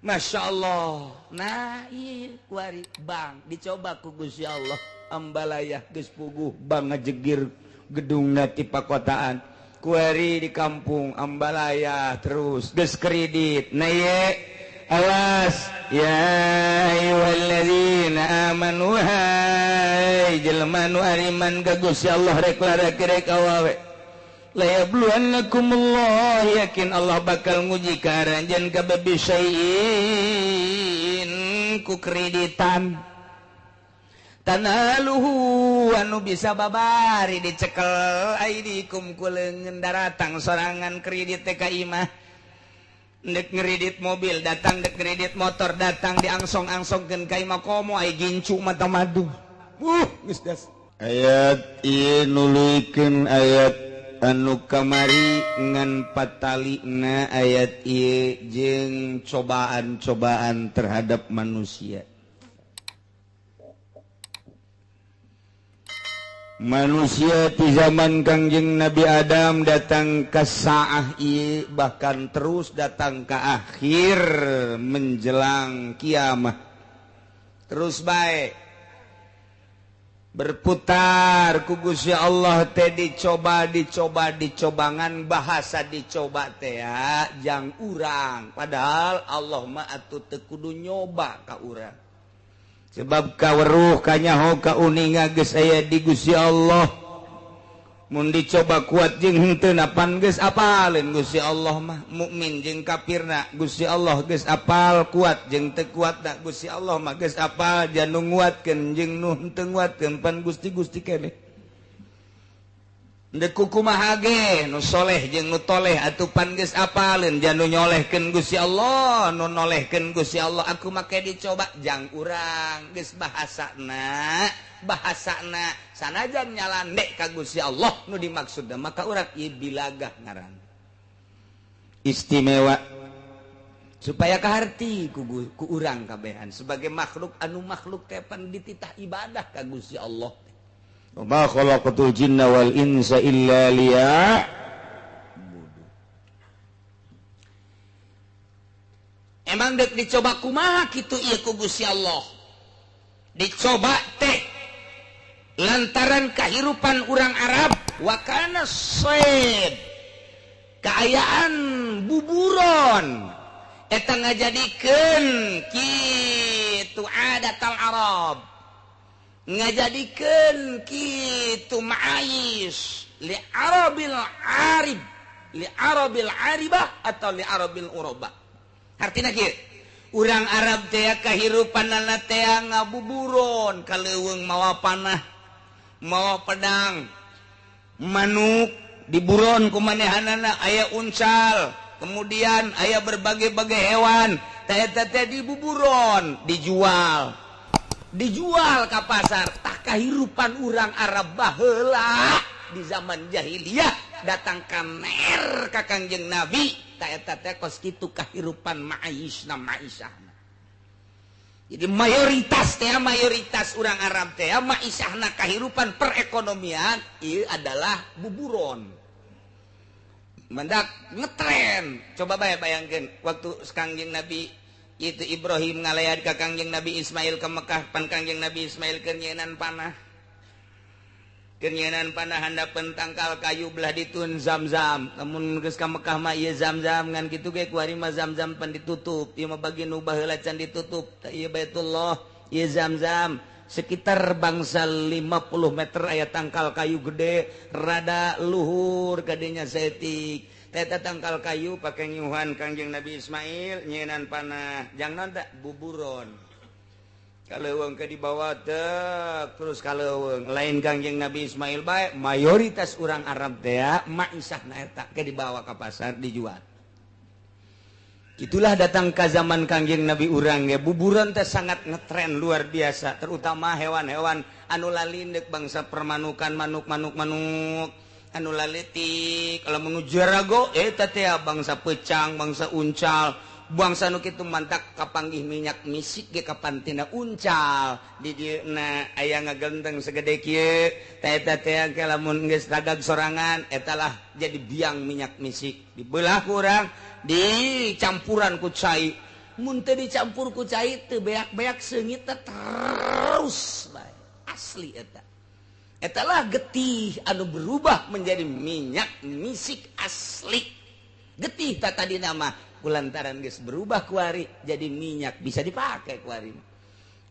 Masya Allah. Nah iya kuari bang dicoba ku Gusti Allah ambalayah geus puguh bang ngajegir gedung ti pakotaan kuari di kampung ambalayah terus geus kredit nah ye awas ya ayyuhalladzina amanu hai jelema nu ariman ka Gusti Allah rek larek rek awawe layabluwannakumullah yakin Allah bakal nguji ka aranjeun ka babisain ku kreditan tanaluhu anu bisa babari dicekel aidikum ku leungeun daratang sorangan kredit teh ka imah dek ngredit mobil datang dek ngredit motor datang diangsong-angsongkeun ka imah komo ai gincu mata madu geus das ayat ieu nuluykeun ayat anu kamari ngan patalina ayat ieu jeung cobaan-cobaan terhadap manusia. Manusia di zaman Kangjeng Nabi Adam datang ke saah ieu bahkan terus datang ke akhir menjelang kiamat. Terus baik berputar ku Gusti Allah teh dicobangan bahasa dicoba teh ya jang urang padahal Allah mah atuh teu kudu nyoba ka urang sebab kaweruh kanyaho kauninga geus aya di Gusti Allah mun dicoba kuat jeung henteu napan geus apaleun Gusti Allah mah mukmin jeung kafirna Gusti Allah geus apal kuat jeung teu kuatna Gusti Allah mah geus apal janu nguatkeun jeung nu henteu nguatkeun pan Gusti-gusti keneh deuk kumaha ge nu soleh jeung nu toleh atuh pan geus apaleun janu nyolehkeun Gusti Allah nu nolehkeun Gusti Allah aku make dicoba jang urang geus bahasana sanajan nyalandek ka Gusti Allah nu dimaksudna maka urang ieu bilagah ngaran istimewa supaya kaharti ku urang kabehan sebagai makhluk anu makhluk teh pan dititah ibadah ka Gusti Allah wa ma khalaqatul jinna wal insa illa liya'budun. Emang dek dicoba kumaha kitu ieu ku Gusti Allah dicoba teh lantaran kahirupan urang Arab wakana sayd kaayaan buburon eta ngajadikeun kitu adatal Arab ngajadikeun kitu ma'ais li arabil aribah atau li arabil uraba artina kieu urang Arab teh kahirupanna teh ngabuburon kaleuweung mawa panah mawa pedang manuk diburon ku manehanana aya uncal kemudian aya berbagai-bagai hewan teh dibuburon dijual ka pasar tah kahirupan urang Arab baheula di zaman jahiliyah datang kamer ka Kangjeng Nabi tah eta teh kos kitu kahirupan maisahna jadi mayoritas urang Arab teh maisahna kahirupan perekonomian ieu adalah buburon mendak ngetren coba bae bayangkeun waktu Kangjeng Nabi itu Ibrahim ngalayan ka Kangjeng Nabi Ismail ke Mekah pan Kangjeng Nabi Ismail keur nyieunnan panah handapeun tangkal kayu belah ditun Zamzam lamun geus ka Mekah mah ieu Zamzam ngan kitu ge kuari mah Zamzam pan ditutup ieu mah bagi nu baheula can ditutup ieu Baitullah ieu Zamzam sekitar bangsa 50 meter aya tangkal kayu gede rada luhur kadenya setik eta tangkal kayu pake nyuhan Kangjeng Nabi Ismail nyieunnan panah jangna teh buburon kaleuweung ke dibawa teh terus kaleuweung lain Kangjeng Nabi Ismail bae mayoritas urang Arab teh maisahna eta ke dibawa ka pasar dijual itulah datang ke zaman Kangjeng Nabi urang ge buburon teh sangat ngetren luar biasa terutama hewan-hewan anu lalindek bangsa permanukan manuk anu laletik kalau menuju rago eta teh bangsa pecang bangsa uncal bangsa nu kitu mantak kapanggih minyak misik ge kapantina uncal di dieuna aya ngagenteng segede kieu eta teh lamun geus ragag sorangan etalah jadi biang minyak misik dibelah kurang dicampuran ku cai mun teu dicampur ku cai teu beak-beak seungit terus bae asli eta lah getih anu berubah menjadi minyak misik asli getih tadi nama kulantaran geus berubah kuari jadi minyak bisa dipakai kuari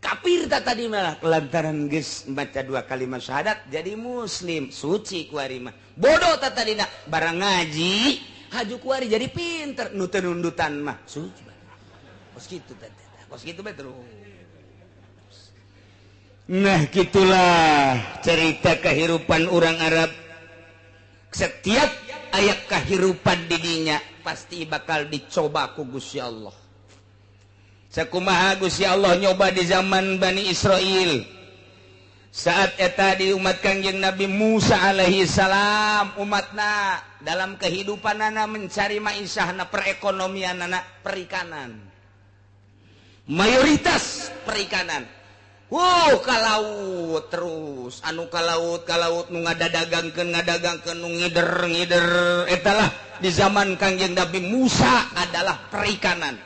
kafir tadi malah kulantaran geus baca 2 kalimat syahadat jadi muslim suci kuari mah bodoh tadi barang ngaji haju kuari jadi pinter nu teu nundutan mah suci kos kitu tadi kos kitu betul. Nah gitulah cerita kehidupan orang Arab. Setiap ayat kehidupan didinya pasti bakal dicoba ku Gusti Allah. Sakumaha Gusti Allah nyoba di zaman Bani Israel. Saat eta di umat Kangjeng Nabi Musa alaihi salam umatna dalam kehidupanana mencari maishahna perekonomianana perikanan. Mayoritas perikanan. Ka laut terus anu ka laut nu ngadagangkeun nu ngider etalah di zaman Kangjeng Nabi Musa adalah perikanan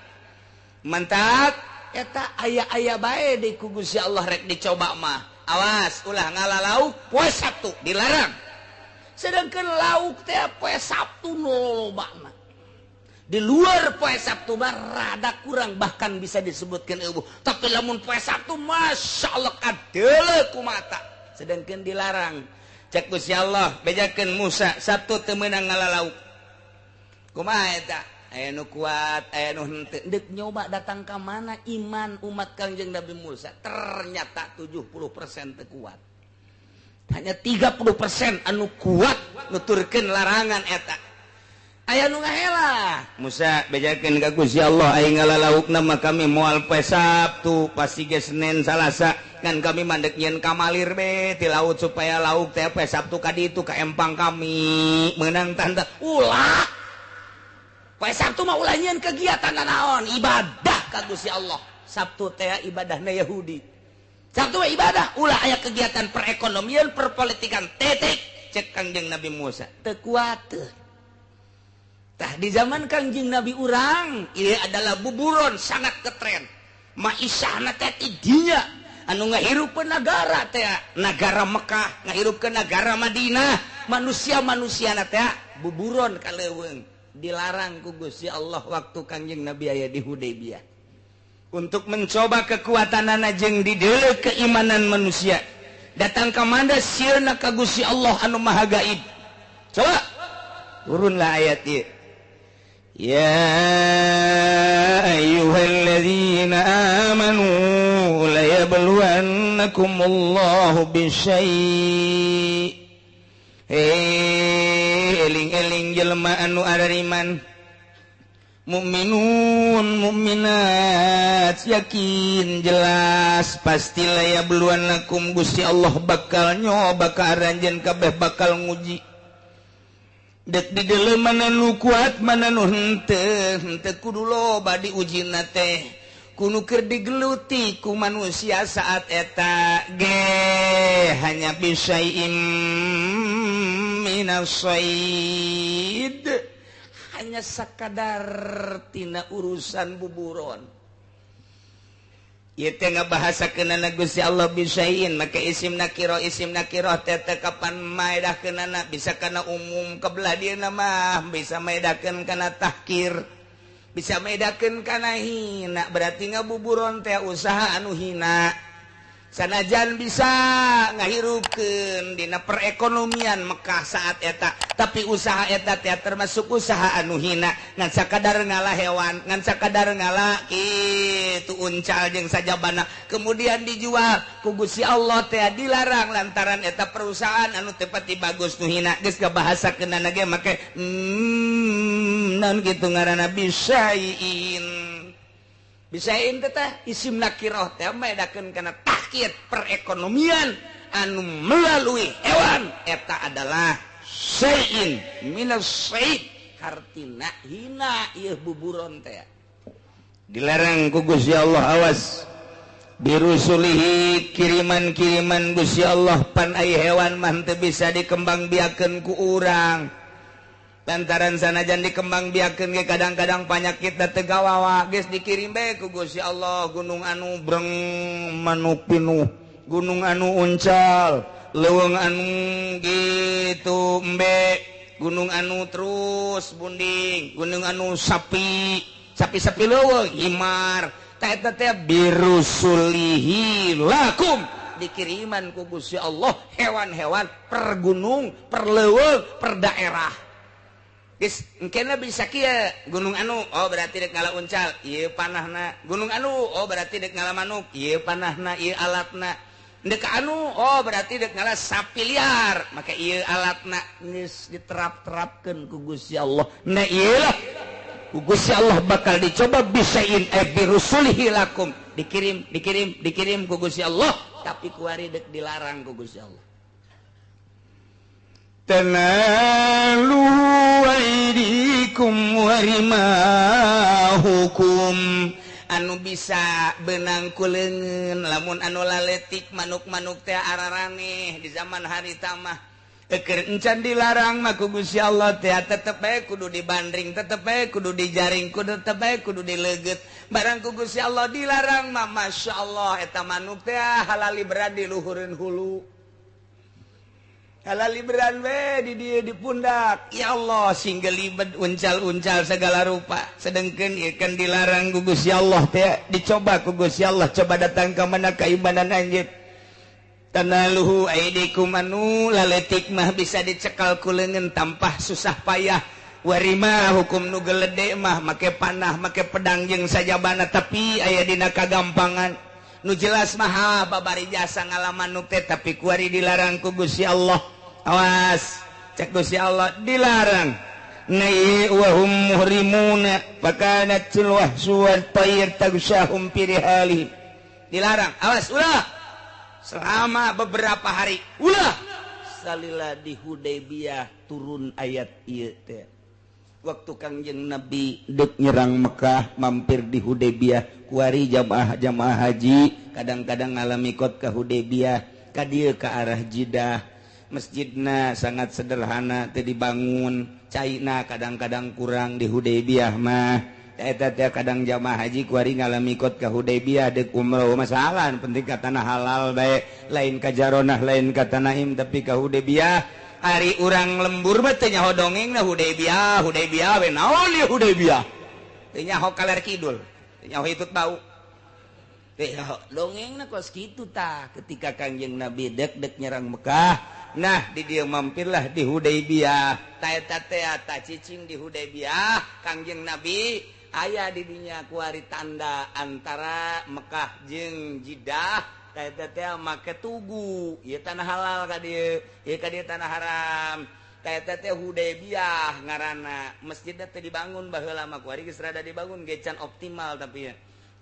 mantap eta aya bae di ku Gusti Allah rek dicoba mah awas ulah ngalalauk poe Sabtu dilarang sedangkan lauk teh poe Sabtu lobana di luar poe Sabtu mah rada kurang bahkan bisa disebutkan eueuh tapi lamun poe Sabtu Masya Allah adeuleuh ku mata sedangkan dilarang cek Gusti Allah bejakeun Musa Sabtu teu meunang ngalalauk kumaha eta aya nu kuat aya nu henteu deuk nyoba datang ka mana iman umat Kangjeng Nabi Musa ternyata 70% teu kuat hanya 30% anu kuat nuturkeun larangan eta aya nu ngahela Musa bejakeun ka Gusti Allah aing ngalalaukna mah kami moal poe Sabtu pasti ge Senin Salasa kan kami mandek nyeun kamalir be ti laut supaya lauk teh poe Sabtu ka ditu ka empang kami meunang tanda ulah poe Sabtu mah ulah nyeun kegiatan naon ibadah ka Gusti Allah Sabtu teh ibadahna Yahudi Sabtu ibadah ulah aya kegiatan perekonomian perpolitikan tetek cek Kangjeng Nabi Musa teu kuat teu di zaman Kangjeng Nabi urang ini adalah buburon sangat ketren maishahna teh dinya anu ngahirupkeun negara teh negara Mekah ngahirupkeun negara Madinah manusia-manusiana teh buburon kaleuweung dilarang ku Gusti Allah waktu Kangjeng Nabi aya di Hudaybiyah untuk mencoba kekuatanana jeung dideuleuh keimanan manusia datang ka manda sieuna ka Gusti Allah anu Maha Gaib coba turunlah ayat ieu يا أيها الذين آمنوا ليبلونكم الله بشيء eling-eling jelema anu arariman mukminun mukminat yakin jelas pasti layabluwannakum Gusti Allah bakal nyoba ka aranjeun kabeh bakal nguji dek di dalam mana nu kuat mana nu henteu kudu loba diujina teh kudu keur digeluti ku manusia saat eta ge hanya bisaim minasaid hanya sakadar tina urusan buburon ieu teh ngabahasakeunana Gusti Allah bisain make isim nakiro teh kapan maedahkeunana bisa kana umum kebelah dieuna mah bisa maedakeun kana tahkir bisa maedakeun kana hina berarti ngabuburon teh usaha anu hina sanajan bisa ngahirupkeun dina perekonomian Mekah saat eta tapi usaha eta teh termasuk usaha anu hina ngan sakadar ngalah hewan ngan sakadar ngalah kitu uncal jeung sajabana kemudian dijual ku Gusti Allah teh dilarang lantaran eta perusahaan anu teu pati bagus nu hina geus kabahasakeunana ge make naon kitu ngaranna bisain bisain teh isim nakirah teh maedakeun kana tahkir perekonomian anu melalui hewan eta adalah syai'in minas syait artina hina ieu buburon teh dilarang ku Gusti Allah awas birusulihi kiriman-kiriman Gusti Allah pan aya hewan mah teu bisa dikembangbiakeun ku urang lantaran sanajan dikembang biakeun ge kadang-kadang panyakit da teu gawawa geus dikirim bae ku Gusti Allah gunung anu breng manuk pinuh gunung anu uncal leuweung anu gitu embe gunung anu terus bunding gunung anu sapi leuweung himar ta eta teh birusulihi lakum dikiriman ku Gusti Allah hewan-hewan per gunung per leuweung per daerah geus engkena bisa kieu gunung anu oh berarti dek ngala uncal ieu panahna gunung anu oh berarti dek ngala manuk ieu panahna ieu alatna dek anu oh berarti dek ngala sapi liar maka ieu alatna geus diterap-terapkeun ku Gusti Allah nah ieu lah ku Gusti Allah bakal dicoba bisain birusulihi lakum dikirim ku Gusti Allah tapi kuari dek dilarang ku Gusti Allah tanalu aidikum warimahukum anu bisa benang kuleungeun lamun anu laletik manuk-manuk teh araraneh di zaman hari tamah keur encan dilarang mah ku Gusti Allah teh tetep bae kudu dibandring tetep bae kudu dijaring tetep bae kudu dileget barang ku Gusti Allah dilarang mah masyaallah eta manuk teh halal liberan di luhureun hulu halal liberan we di dieu di pundak ya Allah singgel libet uncal-uncal segala rupa sedengkeun ieu kan dilarang ku Gusti Allah teh dicoba ku Gusti Allah coba datang ka mana ka ibadah anjeun tanaluhu aidikum anu laletik mah bisa dicekal kuleungeun tampah susah payah warima hukum nu geledek mah make panah make pedang jeung sajabana tapi aya dina kagampangan nu jelas mah babari jasa ngalaman nu teh tapi kuari dilarang ku Gusti Allah awas cek Gusti Allah dilarang nai wa hum muhrimuna fakanat tilwah suwat tayr tagsyahum pirihali dilarang awas ulah selama beberapa hari ulah salila di Hudaybiyah turun ayat ieu teh waktu Kangjeng Nabi deuk nyerang Mekah mampir di Hudaybiyah kuari jamaah haji kadang-kadang ngalami kot ka Hudaybiyah ka dieu ka arah Jeddah masjidna sangat sederhana teu dibangun caina kadang-kadang kurang di Hudaybiyah mah eta teh kadang jamaah haji kuari ngalami kot ka Hudaybiyah deuk umrah masalah penting ka tanah halal bae lain ka Jaronah lain ka Tanaim tapi ka Hudaybiyah ari urang lembur mah teu nyaho dongengna Hudaybiyah we naon ieu Hudaybiyah teu nyaho kaler kidul teu nyaho hitut bau teu nyaho dongengna kos kitu tah ketika Kangjeng Nabi deuk nyerang Mekah nah di dieu mampirlah di Hudaybiyah ta eta teh ta cicing di Hudaybiyah Kangjeng Nabi aya di dinya kuari tanda antara Mekah jeung Jeddah ta eta teh make tugu ieu tanah halal ka dieu ieu ka dieu tanah haram ta eta teh Hudaybiyah ngaranna masjidna teh dibangun baheula mah kuari geus rada dibangun ge can optimal tapi ya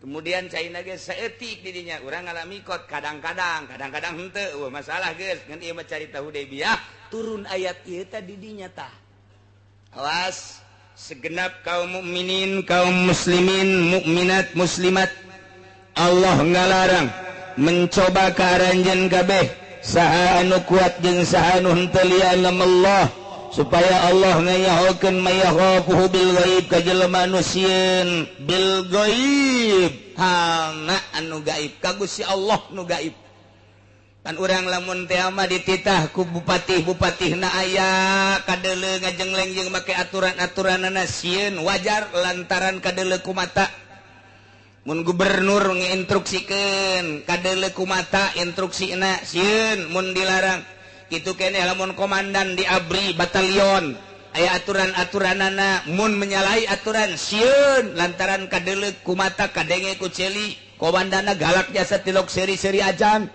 kemudian caina geus saeutik di dinya urang ngalami kot kadang-kadang henteu masalah geus ngan ieu mah carita Hudaybiyah turun ayat ieu teh di dinya tah awas segenap kaum mukminin kaum muslimin mukminat muslimat Allah ngalarang mencoba ka aranjeun kabeh saha anu kuat jeung saha anu henteu lianam Allah supaya Allah ngayahokeun mayakhafuhu bil ghaib ka jelema anu sieun bil ghaib hana anu gaib ka Gusti Allah nu gaib kan urang lamun teh mah dititah ku bupatihna aya kadeuleu ngajengleng jeung make aturan-aturanana sieun wajar lantaran kadeuleu ku mata mun gubernur nginstruksikeun kadeuleu ku mata instruksina sieun mun dilarang kitu keneh lamun komandan di abri batalion aya aturan-aturanana mun menyalahi aturan sieun lantaran kadeuleu ku mata kadenge ku celi komandana galak jasa tilok seri-seri ajan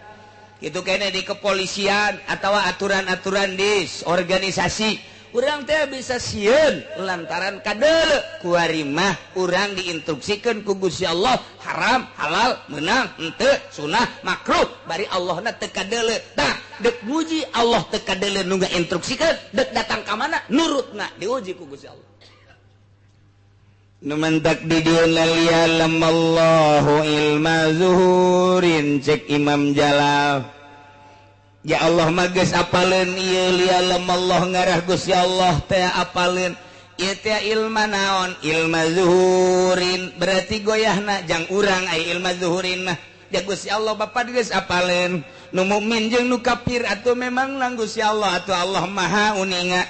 kitu keneh di kepolisian atawa aturan-aturan di organisasi urang teh bisa sieun lantaran kadeuleu kuari mah urang diinstruksikeun ku Gusti Allah haram halal meunang henteu sunah makruh bari Allahna teu kadeuleu tah deuk muji Allah teu kadeuleu nu ngainstruksikeun deuk datang ka mana nurutna diuji ku Gusti Allah nu mentak di dieuna lialam Allahu ilma zuhurin cek Imam Jalal ya Allah mages apalin lialam Allah ngarah Gusti Allah teh apalin ieu teh ilma naon ilma zuhurin berarti goyahna jang urang ai ilma zuhurin mah ya Gusti Allah Bapa geus apalin nu mukmin jeung nu kafir atuh memang lang Gusti Allah atuh Allah Maha uninga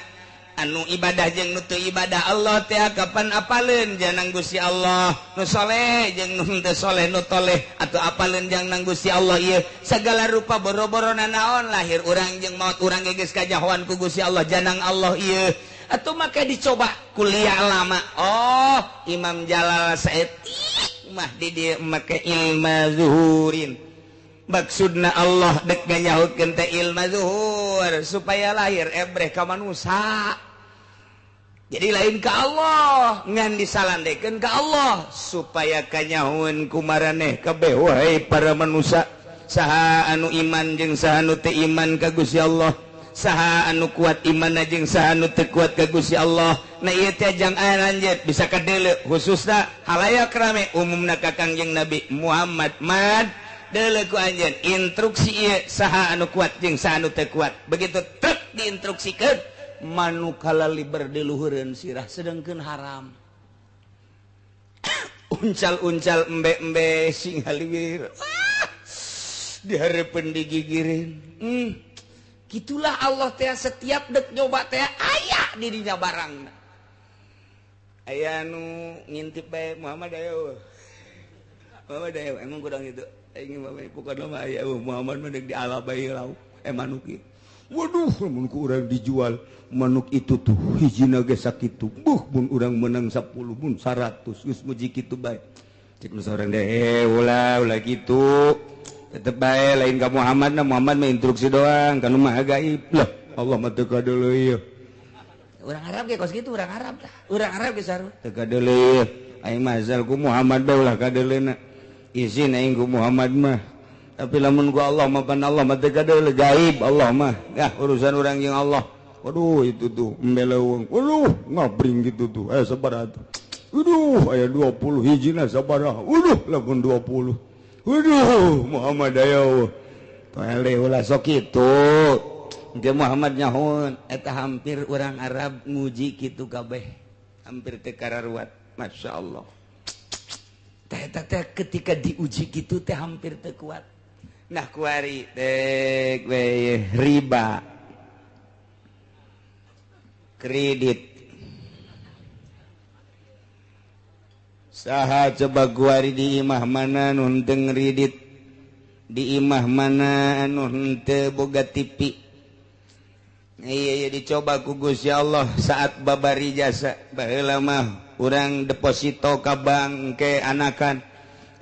anu ibadah jeung nu teu ibadah Allah teh kapan apaleun janang Gusti Allah nu saleh jeung nu teu saleh nu toleh atuh apaleun janang Gusti Allah ieu sagala rupa boro-borona naon lahir urang jeung maut urang geus kajahoan ku Gusti Allah janang Allah ieu atuh maka dicoba kuliah lama oh Imam Jalal Said mah di dieu make ilmu zuhurin maksudna Allah dek nyahukeun teh ilmu zuhur supaya lahir ebreh ka manusia jadi lain ka Allah ngan disalandekeun ka Allah supaya kanyahoan ku maraneh kabeh wahai para manusia saha anu iman jeung saha anu teu iman ka Gusti Allah saha anu kuat iman jeung saha anu teu kuat ka Gusti Allah na ieu teh jang aya lanjut bisa kadeuleu khususna halayak rame umumna ka Kangjeng Nabi Muhammad deuleu ku anjeun instruksi ieu saha anu kuat jeung saha anu teu kuat begitu truk diinstruksikeun manu kalali berdiluhureun sirah sedengkeun haram uncal-uncal embe-embe sing haliwir dihareupeun digigireun gitulah Allah teh setiap dek nyoba teh aya di dinya barangna aya nu ngintip bae Muhammad ayo emang kurang itu ingin bae pokona mah aya Muhammad mah deuk diala bae lau manuk ieu waduh mun ku urang dijual manuk itu tuh hijina ge sakitu mun urang menang 10 mun 100 geus muji kitu bae cek nu sareng deh ulah kitu tetep bae lain ka Muhammad mah instruksi doang kanu mah gaib lah Allah mah teu kadeuleu ieu urang Arab ge kos kitu urang Arab tah urang Arab ge saru teu kadeuleu aing mah asal ku Muhammad bae ulah kadeuleuna izin aing ku Muhammad mah tapi lamun ku Allah mah pan Allah mah teu kadeuleu gaib Allah mah ya urusan urang jeung Allah waduh itu tuh embeleuweung waduh ngabring gitu tuh sabaraha tuh waduh aya 20 hijina sabaraha waduh lamun 20 waduh Muhammad ayo tole ulah sok kitu ge Muhammad nyahoon eta hampir urang Arab nguji kitu kabeh hampir teu kararuat masyaallah teh ketika diuji kitu teh hampir teu kuat nah kuari dek we riba kredit saha coba kuari di imah mana anu henteu ngridit di imah mana anu henteu boga TV iya dicoba ku Gusti Allah saat babari jasa baheula mah urang deposito ka bank ke anakan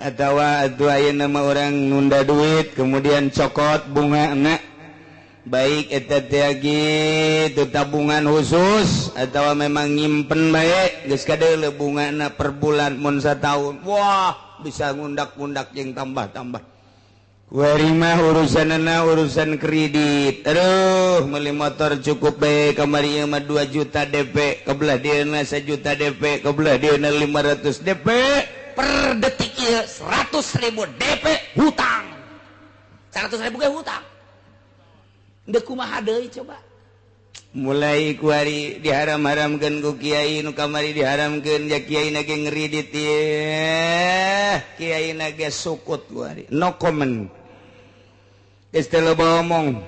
atawa ayeuna mah urang nunda duit kemudian cokot bungana baik eta teh gitu tabungan khusus atawa memang nyimpen bae geus kadeuleu bungana per bulan mun sataun wah bisa ngundak-ngundak jeung tambah-tambah kuari mah urusanna urusan kredit aduh meuli motor cukup bae kamari ieu mah 2 juta DP kabelah dieuna 1 juta DP kabelah dieuna 500 DP per detik ieu 100.000 DP hutang 100.000 ge hutang dek kumaha deui coba mulai kuari diharam-haramkeun ku kiai nu kamari diharamkeun ya kiai na ge ngridit ieu kiai na ge sukut kuari no comment geus teu loba omong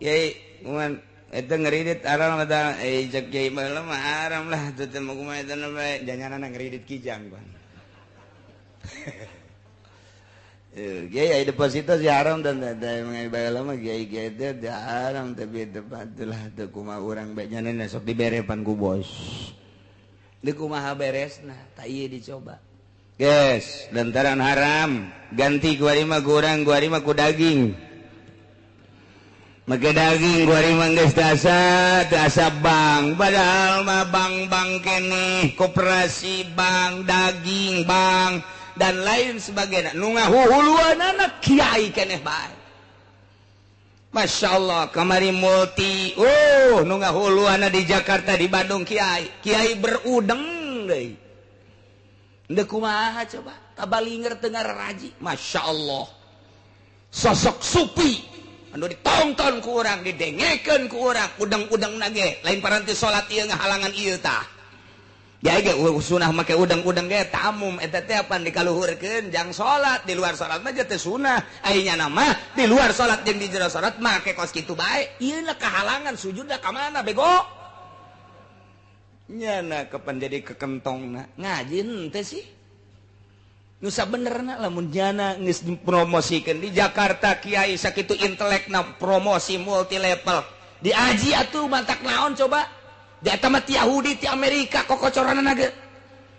kiai mun eta ngridit haram eta cek kiai mah haram lah teu teu kumaha eta bae janganana ngridit kijang ban Kiai deposito si haram dan mengenai bayar lama kiai itu haram tapi tepatlah tu kumaha urang baiknya nana sok diberepan ku bos. Di kumaha beresna, tak iya dicoba. Guys, lantaran haram ganti kuari mah kurang kuari mah ku daging. Make daging kuari mah geus asa bank, padahal mah bank kene koperasi bank daging bank. Dan lain sebagainya nu ngahuhuluanana kiai keneh bae Masya Allah kamari multi nu ngahuluana di Jakarta di Bandung kiai berudeng deui ndeu kumaha coba tabalinger teu ngararaji Masya Allah sosok supi anu ditonton ku urang didengekeun ku urang udang-udang nage lain paranti salat ieu ngahalangan ieu tah ya ge sunah make udang-udang ge tamum eta teh apan dikaluhurkeun jang salat di luar salat mah teh sunah aya nama di luar salat jeung di jero salat make kos kitu bae ieu na kahalangan sujudna ka mana bego nyana kapan jadi kekentongna ngaji henteu sih nusa benerna lamun jana geus dipromosikeun di Jakarta kiai sakitu intelekna promosi multi level di aji atuh mantak naon coba di eta mah ti Yahudi ti Amerika kokocoranna ge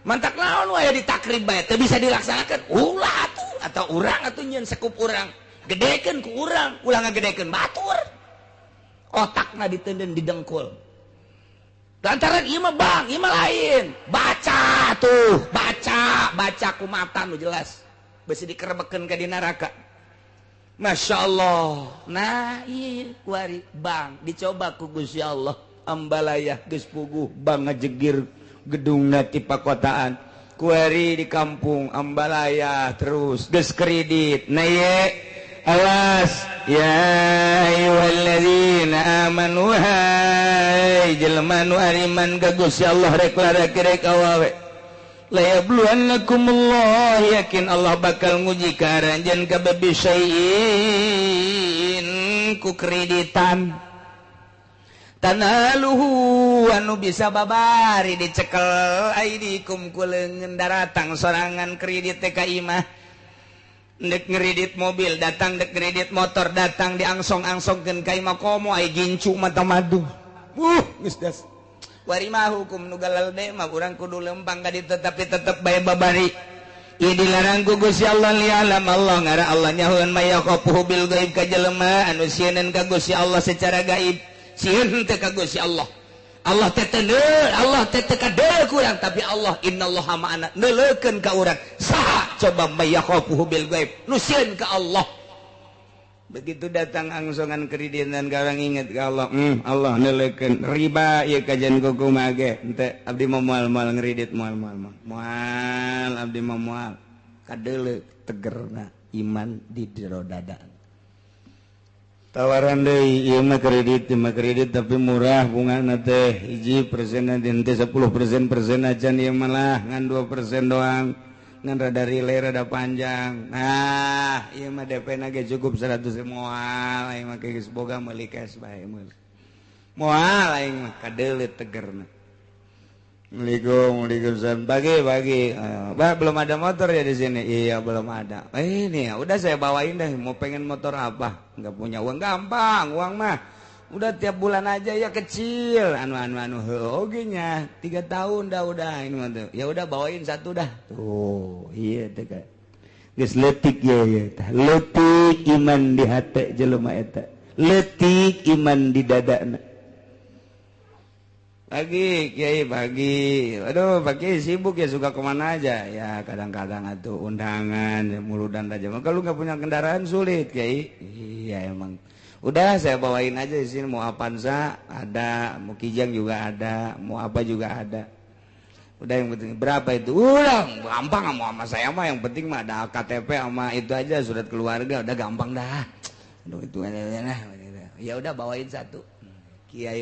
mantak naon we di takrib bae teu bisa dilaksanakeun ulah atuh atau urang atuh nyeun sakup urang gedekeun ku urang ulah ngagedekeun batur otakna diteundeun di dengkul lantaran ieu mah bang ieu mah lain baca tuh baca ku mata nu jelas besi dikerebekeun ka di neraka Masya Allah nah iya kuari bang dicoba ku Gusti Allah ambalayah geus puguh bang ngajegir gedungna ti pakotaan kuari di kampung ambalayah terus geus kredit nah ye awas ya ayyuhalladzina amanu hai jelema nu ariman ka Gusti Allah rek larek awawe la yabluwannakumullah yakin Allah bakal nguji ka aranjeun ka babisain ku kreditan tanaluhu anu bisa babari dicekel aidikum ku leungeun daratang sorangan kredit teh ka imah dek ngeridit mobil datang dek ngeridit motor datang diangsong-angsongkeun ka imah komo ai gincu mata madu geus das wari mah hukum nu galal de mah urang kudu lempang ka ditu tapi tetep bae babari ieu dilarang ku Gusti Allah lialam Allah ngara Allah nyahoeun maya qafuhu bil gaib ka jelema anu sieun ka Gusti Allah secara gaib sieun teh ka Gusti Allah Allah teh Allah teh kadeu kurang tapi Allah innallaha ma'ana neuleukeun ka urang saha coba mayakhafuhu bil ghaib nu sieun ka Allah begitu datang angsongan kreditan ka urang inget ka Allah Allah neuleukeun riba ieu kajian kumaha ge henteu abdi mah moal ngredit moal abdi mah moal kadeuleu tegerna iman di jero dada tawaran deui ieu mah kredit tapi murah bungana teh 1% teh 10% acan ieu mah lah ngan 2% doang ngan rada relay rada panjang nah ieu mah DP-na ge cukup 100 moal aing mah geus boga meuli cash bae moal aing mah kadeuleu tegerna Assalamualaikum bagi Mbak belum ada motor ya di sini iya belum ada ini ya udah saya bawain deh mau pengen motor apa nggak punya uang gampang uang mah udah tiap bulan aja ya kecil anu oke nya 3 tahun dah udah ini mah tuh ya udah bawain satu dah tuh iya teh kan geus leutik ya leutik iman di hate jelema eta leutik iman di dadana pagi Kiai pagi aduh pagi sibuk ya suka kemana aja ya kadang-kadang atuh undangan ya, muludan aja kalau nggak punya kendaraan sulit Kiai iya emang udah saya bawain aja di sini mau Avanza ada mau Kijang juga ada mau apa juga ada udah yang penting berapa itu udah gampang mau sama saya mah yang penting mah ada KTP sama itu aja surat keluarga udah gampang dah aduh itu aja ya udah bawain satu Kiai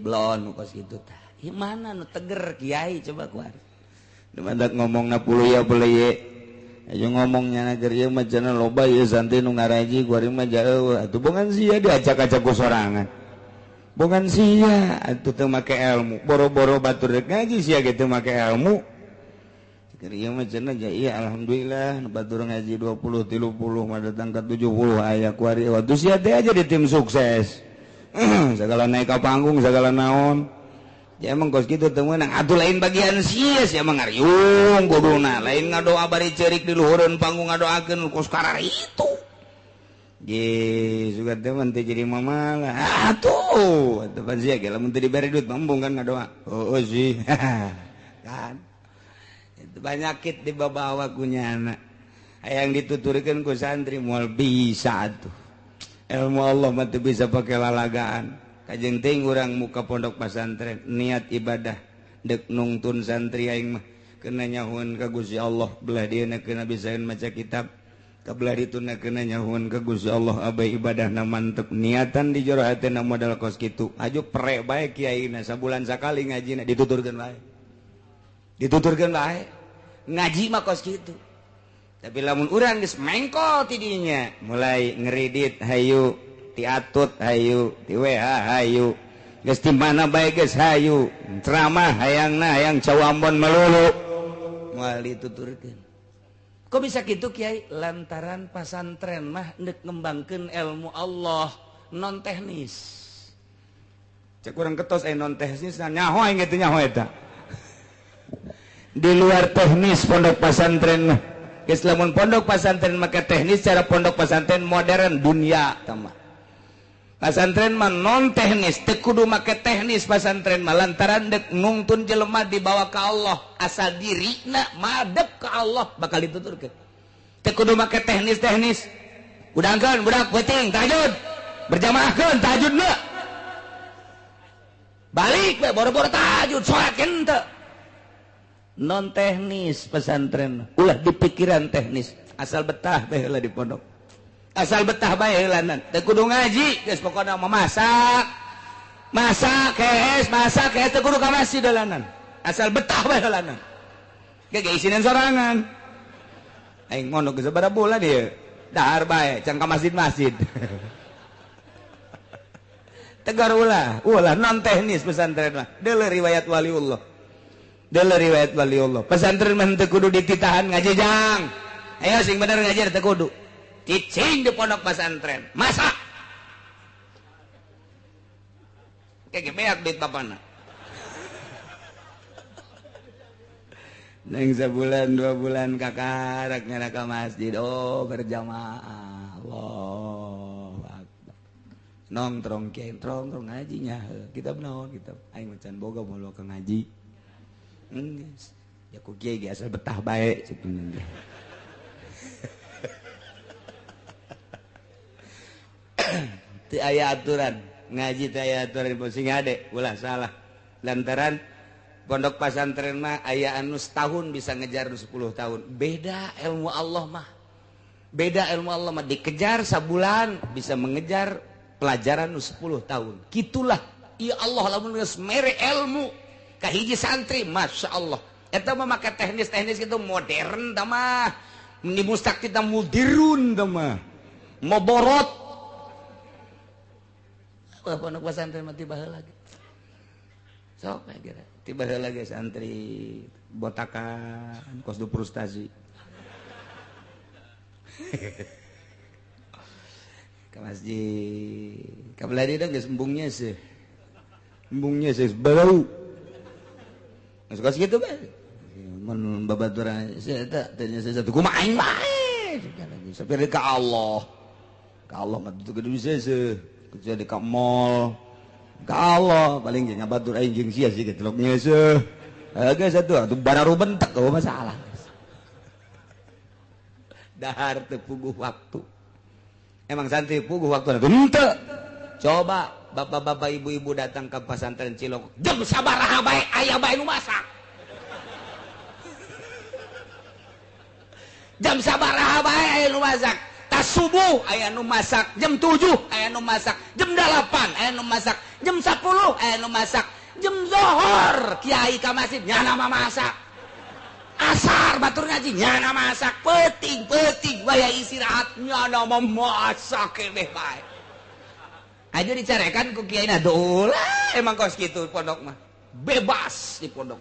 Blon kos gitu tah. Ieu mana nu teger Kiai coba kuar. Dumadak ngomongna puluh ya boleh ye. Ayo ngomongnya nager ieu mah cenah loba ieu santri nu ngaraji kuari mah jaeu atuh bongan sia diacak-acak ku sorangan. Bongan sia atuh teu make ilmu. Boro-boro batur rek ngaji sia ge teu make ilmu. Keur ieu mah cenah ja iya alhamdulillah batur ngaji 20 30 mah datang ka 70 aya kuari waktu sia teh aja di tim sukses. Segala naik ke panggung segala naon ya emang kos gitu temenang atuh lain bagian sia emang ngariung kuduna lain ngadoa bari ceurik di luhureun panggung ngadoakeun kos karar itu ge sugan teh teh jadi mamalah atuh atuh pan sia ge lamun teu dibere duit mambung kan ngadoa sih kan itu banyakit dibawa ku nyana hayang dituturkeun ku santri moal bisa atuh ilmu Allah mah bisa pakai lalagaan kajeng teuing urang muka pondok pesantren niat ibadah dek nungtun santri aing mah keuna nyahoeun ka Gusti Allah belah dieuna keuna bisaeun maca kitab kabelah dituna kena nyahun ke Gusti Allah abai ibadahna mantep niatan di jero hatena modal kos kitu aju perek bae kiaina sabulan sakali ngajina dituturkeun bae ngaji mah kos kitu tapi lamun urang geus mengkol tidinya mulai ngeridit hayu ti atut hayu ti WH hayu geus ti mana bae geus hayu ceramah hayang cawambon melulu moal dituturkeun. Kok bisa gitu Kiai? Lantaran pasantren mah ndek ngembangkeun ilmu Allah non teknis. Cek urang ketos non teknis nyaho aing kitu nyaho eta. Di luar teknis pondok pasantren mah. Geus lamun pondok pasantren make teknis cara pondok pasantren modern dunia tama. Pasantren mah non teknis, teu kudu make teknis pasantren mah lantaran dek nungtun jelema dibawa ka Allah, asal dirina madep ka Allah bakal dituturkeun. Teu kudu make teknis. Udangkeun budak peuting tahajud. Berjamaahkeun tahajudna. Balik we boro-boro tahajud salatkeun teu. Non teknis pesantren ulah di pikiran teknis, asal betah bae heula di pondok. Asal betah bae heulanan teu kudu ngaji geus pokona memasak teu kudu ka masjid heulanan asal betah bae heulanan ge isinan sorangan aing mondok geus sabaraha bulan ieu dahar bae can ka masjid tegar ulah non teknis pesantren mah deuleu riwayat waliullah pesantren mah teu kudu dititahan ngaji jang ayo sing bener ngaji teu kudu cicing di pondok pesantren masak kayak beak duit bapana neng sebulan 2 bulan kakarak nyana ke masjid berjamaah Allah nongkrong kiai nongkrong ngajinya kita benaon kita aing macan boga mau ke ngaji ya ku kiai asal betah bae sebenarnya teu aya aturan ngaji teu aya aturan sing ade ulah salah lantaran pondok pesantren mah aya anu setahun bisa ngejar 10 tahun beda ilmu Allah mah dikejar sabulan bisa mengejar pelajaran 10 tahun gitulah ieu Allah lamun geus mere ilmu ka hiji santri masyaallah eta mah make teknis kitu modern tah mah di mustak kita mudirun tah mah moborot pondok pesantren mah tiba heula ge. Sok kira tiba heula ge santri botakan kos du frustasi. Ka masjid. Ka beladi dah geus embungnya seuh. Embungnya seuh bau. Geus kos kitu bae. Mun babaturan saya eta tanya satu kumaha aing bae. Sapir ka Allah. Ka Allah mah tuh kudu bisa seuh. Kecuali di mall ka Allah paling jeung ngabatur aing jeung sia sih gitu loknya seuh geus atuh bararu bentek eueuh masalah dahar teu puguh waktu emang santri puguh waktu atuh henteu coba bapak-bapak ibu-ibu datang ke pesantren Cilok jam sabaraha bae aya bae nu masak jam sabaraha bae aya nu masak subuh aya nu masak jam 7 aya nu masak jam 8 aya nu masak jam 10 aya nu masak jam zuhur kiai ka masjid nyana masak asar batur ngaji nyana masak peuting waya istirahat nyana masak keneh bae aja dicarekan ku kiai na dolah emang kos kitu pondok mah bebas di pondok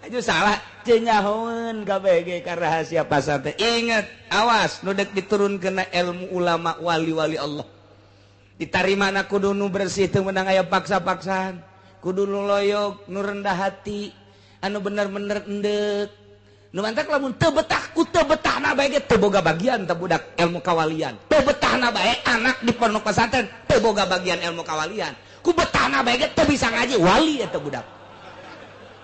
aja salah cenyahoeun KBG ka rahasia pasantren inget awas nu dek diturunkeun ilmu ulama wali-wali Allah ditarimana kudu nu bersih teu meunang aya paksa-paksaan kudu nu loyog nu rendah hati anu bener-bener endek nu mantak lamun teu betah ku teu betahna bae ge teu boga bagian teh budak ilmu kawalian teu betahna bae anak di pondok pesantren teu boga bagian ilmu kawalian ku betahna bae ge teu bisa ngaji wali eta budak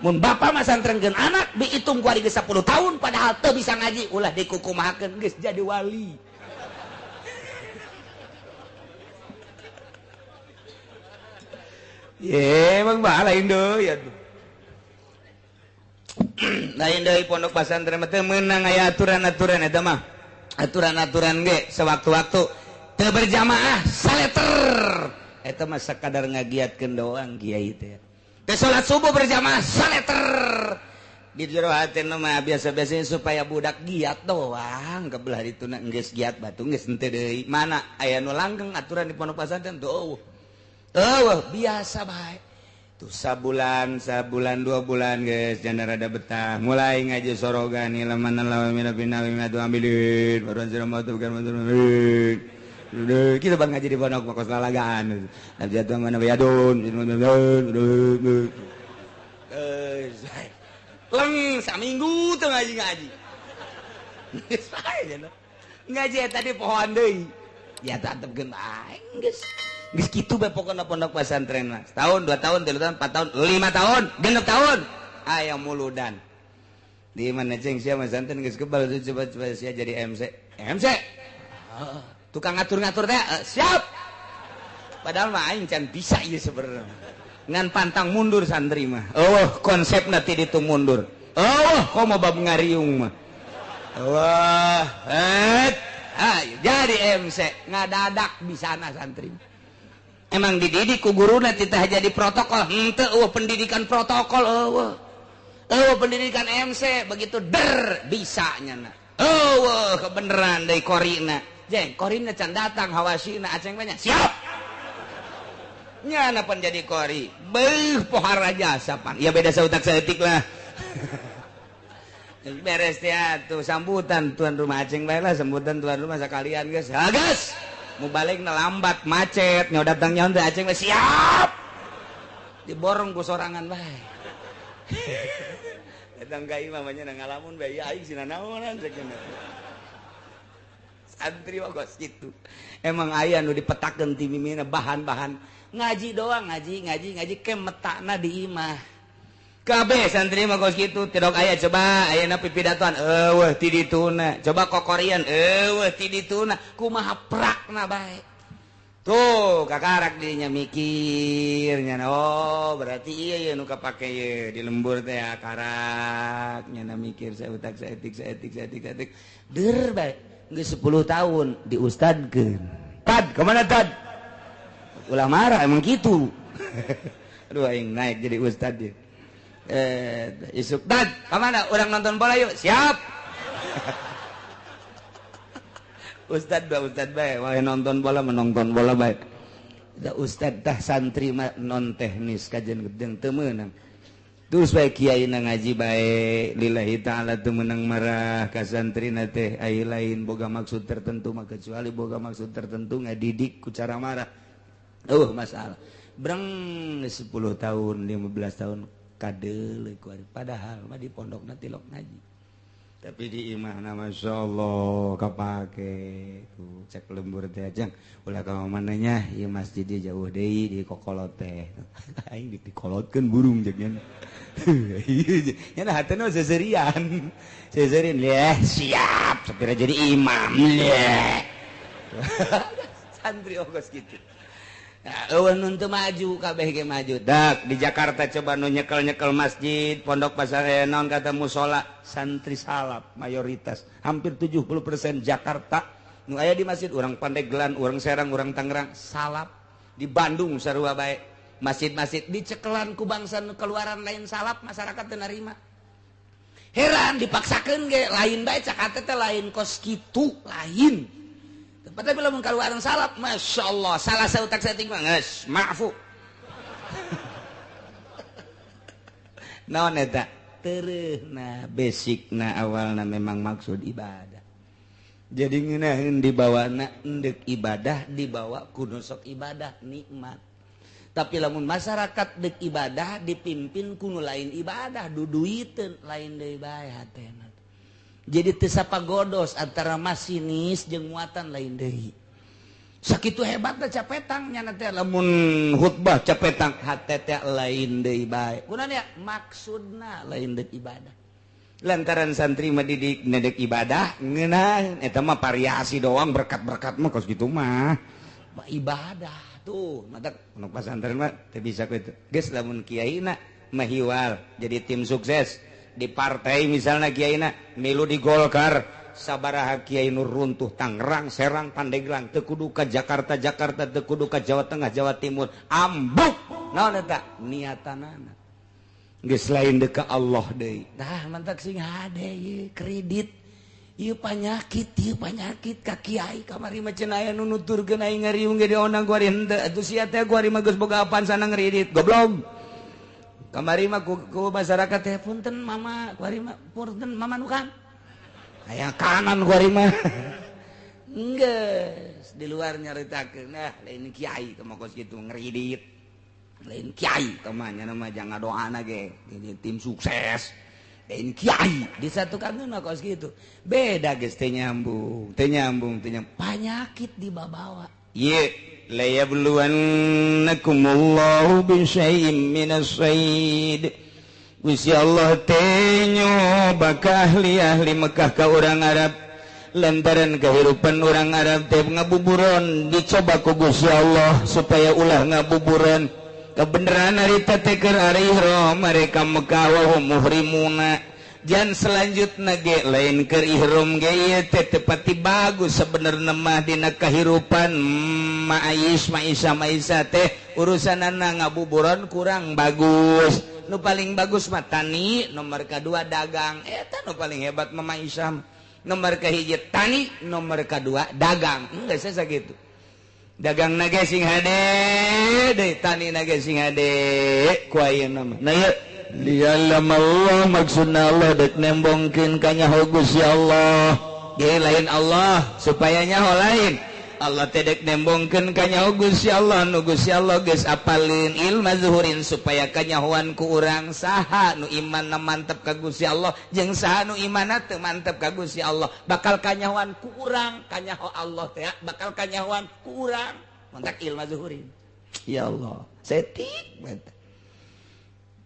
mun bapak mah santrenkeun anak dihitung ku ari geus 10 tahun padahal teu bisa ngaji ulah dikukumahakeun geus jadi wali ye emang bae lain deui atuh lain dari pondok pesantren teh menang aya aturan-aturan eta mah aturan-aturan ge sewaktu-waktu teu berjamaah saleter eta mah sakadar ngagiatkeun doang kiai teh teu salat subuh berjamaah saleter di jero hatena mah biasa-biasanya supaya budak giat doang kebelah dituna geus giat batu geus henteu deui mana aya nu langgeng aturan di pondok pesantren tuh biasa bae tuh sabulan 2 bulan guys jangan rada betah mulai ngaji sorogan ilaman lawan mina bina tu ambilin baru anjir tuh bukan ambilin kita bang ngaji di pondok makos lalagaan jatuh mana bayadun leng saminggu tuh ngaji ngaji tadi pohon deui ya tatepkeun bae geus geus kitu bae pokona pondok pesantren mah setahun 2 tahun 3 tahun 4 tahun 5 tahun 6 tahun aya muludan di mana ceng sia pesantren geus kebal coba sia jadi MC tukang ngatur-ngatur teh siap padahal mah aing can bisa ieu sebenarnya ngan pantang mundur santri mah konsepna ti ditu mundur komo bab ngariung mah jadi MC ngadadak bisana santri emang dididik ku guruna titah jadi protokol henteu pendidikan protokol pendidikan MC begitu bisanya na kebeneran deui korina jeng korina can datang hawasina aceng banyak siap nyana pan jadi kori pohara jasa pan ya beda sautak saeutik lah beres ya tuh sambutan tuan rumah aceng bae lah sambutan tuan rumah sakalian geus gas mau balik lambat macet nyaw datang nyaw teh aceng siap diborong ku sorangan bae datang ka imam nya ngalamun bae aing sina naonan cenah santri kos kitu emang aya nu dipetakeun ti mimina bahan-bahan ngaji doang ngaji ke metakna di imah kabeh santri mah kos kitu tidok aya coba ayeuna pipidatoan eueuh ti dituna coba kokorian eueuh ti dituna kumaha prakna bae tuh kakarak dirinya mikirnya berarti iya nu kapake ye di lembur teh karak nya mikir saeutak saeutik der bae geus 10 tahun diustadkeun tad kemana tad ulah marah emang gitu aduh aing naik jadi ustad dia isuk dad kemana orang nonton bola yuk siap ustad bae wae nonton bola menonton bola bae da ustad tah santri mah non teknis kajian gedeng teu meunang terus bae kiai na ngaji bae lillahi taala teu meunang marah ka santrina teh ai lain boga maksud tertentu mah kecuali boga maksud tertentu ngadidik ku cara marah masalah breng 10 tahun 15 tahun kadeuleuh ku ari padahal mah di pondokna tilok ngaji tapi di imahna masyaallah kapake tuh cek lembur teh ajang ulah ka mana nya ieu masjid dia jauh deui di kokolot teh aing dikolotkeun burung jeung nya nya hatena seserian siap sapira jadi imam santri ogos kitu nun teu maju kabeh ge maju dak di Jakarta coba nu nyekel masjid pondok pesantren naon kata musola santri salap mayoritas hampir 70% Jakarta nu aya di masjid urang Pandeglang urang Serang urang Tangerang salap di Bandung sarua bae masjid-masjid dicekelan ku bangsa nu keluaran lain salap masyarakat teu narima heran dipaksakeun ge lain bae cak teh lain kos kitu lain tapi lamun kaluaran salap masyaallah salah sautak saeutik mah geus maafu naon eta teureuna basicna awalna memang maksud ibadah jadi ngeunaheun dibawana endek ibadah dibawa kudu sok ibadah nikmat tapi lamun masyarakat dek ibadah dipimpin kudu lain ibadah duduiteun lain deui bae hatena jadi teu sapagodos antara masinis jeung muatan lain deui sakitu hebatna capetang nya teh lamun khutbah capetang hate teh lain deui bae kunaon ya maksudna lain deuk ibadah lantaran santri mah didik nedek ibadah ngeunah eta mah variasi doang berkat-berkat mah kos kitu mah ibadah tuh mata pondok pesantren mah teu bisa kitu geus lamun kiaina mah hiwal jadi tim sukses di partai misalnya Kiaina milu di Golkar sabaraha Kiai nu runtuh Tangerang Serang Pandeglang teu kudu ka Jakarta teu kudu ka Jawa Tengah Jawa Timur ambuk naon eta niatanana geus lain deui ka Allah deui tah mantak sing hade ieu kredit ieu panyakit ka kiai kamari mah cenah aya nu nuturkeun aing ngariung ge di onang kuari henteu atuh sia teh kuari mah geus boga apaan sana ngredit goblok kamari mah ku masyarakat teh punten mama kuari mah punten mama nu kan aya kanan kuari mah geus di luar nyaritakeun nah lain kiai teh mah kos kitu ngredit lain kiai teh mah nya mah jangan doana ge tim sukses lain kiai di satu kangeun mah kos kitu beda geus teh nyambung penyakit dibawa ye la yabluwannakumullahu bisyai'im minas sayd Gusti Allah teh nyoba ka ahli Mekah ka urang Arab lantaran kehidupan urang Arab teh ngabuburon dicoba ku Gusti Allah supaya ulah ngabuburon kebenaran harita teh keur ari ihram mereka Mekah wa hum muhrimuna jan selanjutna ge lain keur ihram ge ieu teh tepati bagus sabenerna mah dina kahirupan Maisha teh urusanana ngabuburon kurang bagus nu paling bagus mah tani nomor kedua dagang eta nu paling hebat mah Maisha nomor kahiji tani nomor kedua dagang geus sakitu dagang nage sing hade deui tani nage sing hade ku ayeuna mah nah ieu lialam Allah maksudna Allah dek nembongkeun ka nyaho Gusti Allah ge lain Allah supaya nyaho lain Allah teh dek nembongkeun ka nyaho Gusti Allah nu Gusti Allah geus apalin ilmu zuhurin supaya kanyahoan ku urang saha nu imanna mantep ka Gusti Allah jeung saha nu imanna teu mantep ka Gusti Allah bakal kanyahoan ku urang kanyaho Allah teh bakal kanyahoan ku urang mantak ilmu zuhurin ya Allah setik mantap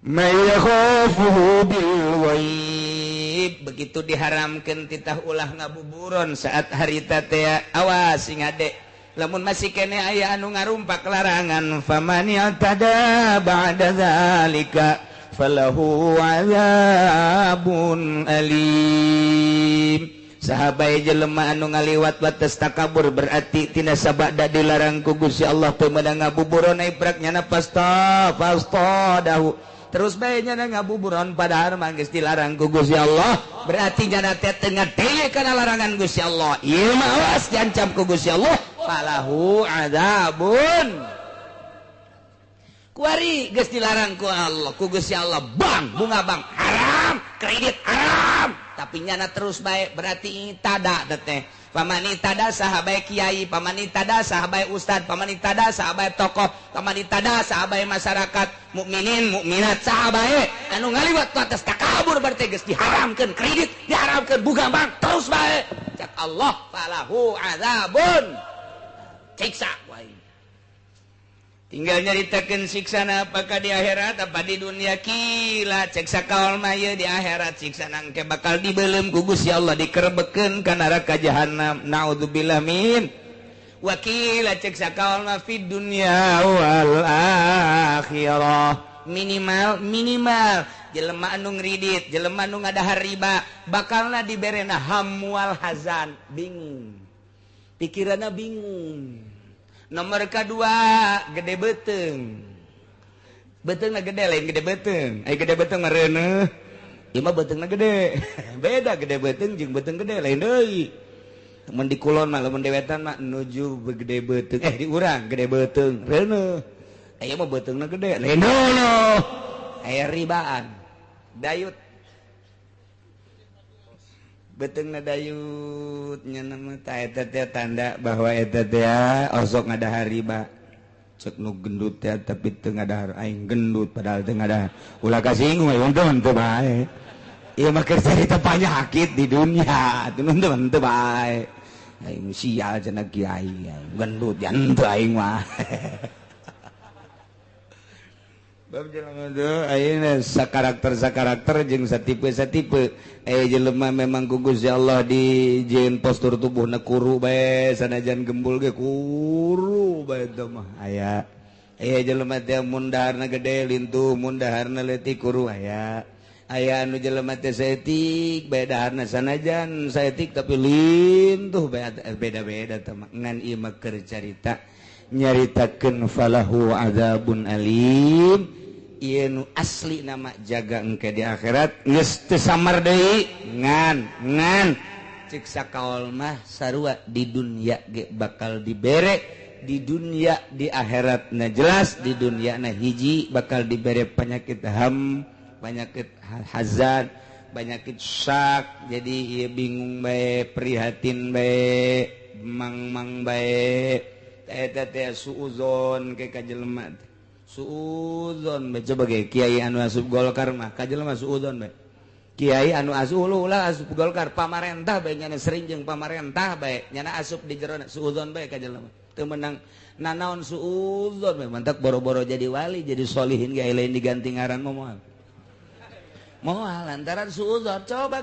mayakhafuhu bil ghaib begitu diharamkeun titah ulah ngabuburon saat harita teh awas sing ade lamun masih kene aya anu ngarumpak larangan faman yatada ba'da zalika falahu adzabun alim sahabai jelema anu ngaliwat batas takabur berarti tina sabada dilarang ku Gusti Allah teu meunang ngabuburon ai prak nyana pasta dahu terus bae nyana ngabuburon padahal mah geus dilarang ku Gusti Allah berarti nyana teh teu ngadeye kana larangan Gusti Allah ieu mah awas diancam ku Gusti Allah falahu adzabun kuari geus dilarang ku Allah ku Gusti Allah bang bunga bang haram kredit haram tapi nyana terus bae berarti tada teh pamani tada sahabai kiai pamani tada sahabai ustad pamani tada sahabai tokoh pamani tada sahabai masyarakat mukminin mukminat sahabai anu ngaliwat atas takabur berarti geus diharamkeun kredit diharamkeun buga bank terus bae cak Allah falahu adzabun siksa wae tinggal nyaritakeun siksana apakah di akhirat apa di dunia kila cek sakaol mah di akhirat siksana engke bakal dibeuleum ku Gusti Allah dikerebekeun ka neraka jahanam naudzubillah min wakila cek sakaol mah fid dunya wal akhirah minimal jelema anu ngridit jelema anu ngadahar riba bakalna diberena hamwal hazan bingung pikiranna bingung nomor kedua gede beteng betengna gede lain gede beteng ai gede beteng ngareuneuh ieu mah betengna gede beda gede beteng jeung beteng gede lain deui mun di kulon mah lamun dewetan mah nuju gede beteng di urang gede beteng reuneuh aya mah betengna gede lain deui aya ribaan dayut betengna dayut nyana mah eta teh tanda bahwa eta teh osok ngadahar riba cek nu gendut teh tapi teu ngadahar aing gendut padahal teu ngadahar ulah kasinggung untung teu bae ieu mah keur carita panyakit di dunia teu untung teu bae aing sial cenah kiai gendut jan teu aing mah bab jelema teh ayeuna sakarakter jeung satipe jelema memang ku Gusti Allah dijieun postur tubuhna kuru bae sanajan gembul ge kuru bae teh mah aya jelema teh mun daharna gede lintuh mun daharna leutik kuru aya aya anu jelema teh saeutik bedaharna sanajan saeutik tapi lintuh beda-beda teh ngan ieu mah keur carita nyaritakeun falahu adzabun alim ieu nu asli nama jaga engke di akhirat geus teu samar deui ngan cik sakaol mah sarua di dunya ge bakal dibere di dunia di akhirat na jelas di dunia na hiji bakal diberi penyakit penyakit hazard penyakit syak jadi ieu bingung bae prihatin bae mang bae eta teh suuzon ke ka jelema suuzon bae coba ge kiai anu asup Golkar mah ka jelema suuzon bae kiai anu asup ulah asup Golkar pamarentah bae nya sering jeung pamarentah bae nya asup di jero suuzon bae ka jelema teu menang nanaon suuzon mantak boro-boro jadi wali jadi solihin ge lain diganti ngaran moal lantaran suuzon coba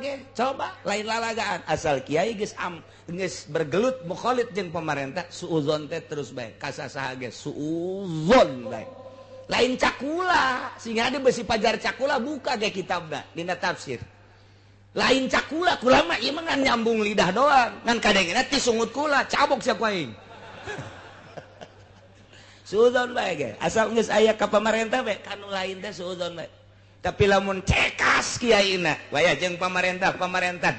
lain lalagaan asal kiai geus bergelut mukhalid jeung pemerintah suuzon teh terus bae kasasaha ge suuzon bae lain cakula sehingga ada besi pajar cakula buka ge kitabna dina tafsir lain cakula kula mah ieu mah nyambung lidah doang ngan kadengna ti sungut kula cabok sia ku aing suuzon bae ge asal geus aya ka pamarentah bae kanu lain teh suuzon bae tapi lamun cekas kiaina waya jeung pamarentah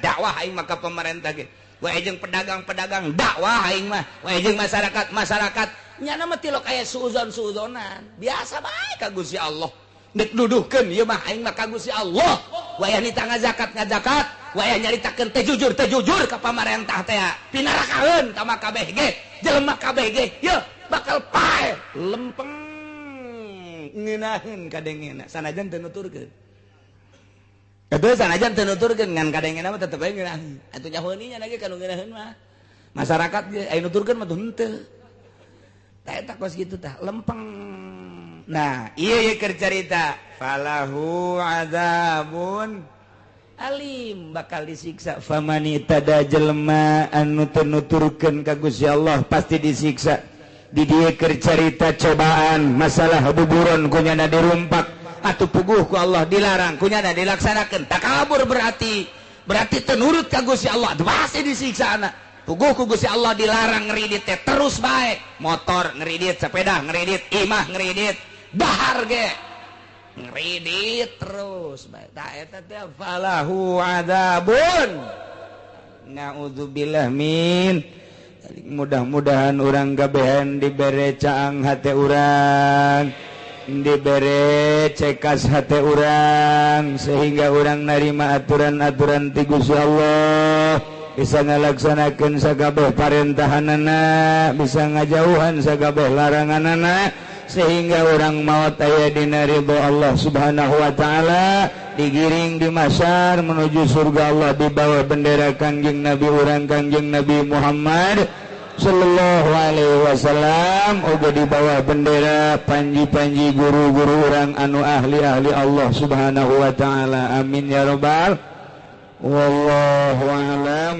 dakwah aing mah ka pamarentah ge waya jeung pedagang dakwah aing mah waya jeung masyarakat nya mah tilok aya suuzon-suuzonan biasa bae ka Gusti Allah nek duduhkeun ieu mah aing mah ka Gusti Allah waya nita ngazakat waya nyaritakeun teh jujur ka pamarentah teh pinarakaeun ka kabeh ge jelema kabeh ge yeuh bakal pae lempeng ngeunaheun kadengena sanajan teu nuturkeun kedua sanajan teu nuturkeun ngan kadengena mah tetep bae ngeunaheun atuh nyahoeunnya lagi kanu ngeunaheun mah masyarakat ge aya nuturkeun mah henteu tah eta kos kitu tah lempeng nah ieu keur carita falahu adzabun alim bakal disiksa famani tada jelema anu teu nuturkeun ka Gusti Allah pasti disiksa di dieu keur carita cobaan masalah buburon kunyana dirumpak atuh puguh ku Allah dilarang kunyana dilaksanakeun takabur berarti teu nurut ka Gusti Allah pasti disiksa anak puguh ku Gusti Allah dilarang ngeridit teh terus bae motor ngeridit sepeda ngeridit imah ngeridit dahar ge ngeridit terus bae tah eta teh falahu adzabun naudzubillah min mudah-mudahan orang gabehan dibere caang hate urang dibere cekas hate urang sehingga orang narima aturan-aturan ti Gusti Allah bisa ngalaksanakeun sagabeh parentahanana bisa ngajauhan sagabeh laranganana sehingga orang maot aya dina ridho Allah Subhanahu wa taala digiring di masyar menuju surga Allah di bawah bendera Kangjeng Nabi urang Kangjeng Nabi Muhammad sallallahu alaihi wasallam uga di bawah bendera panji-panji guru-guru urang anu ahli-ahli Allah Subhanahu wa taala amin ya rabbal wallahu alam.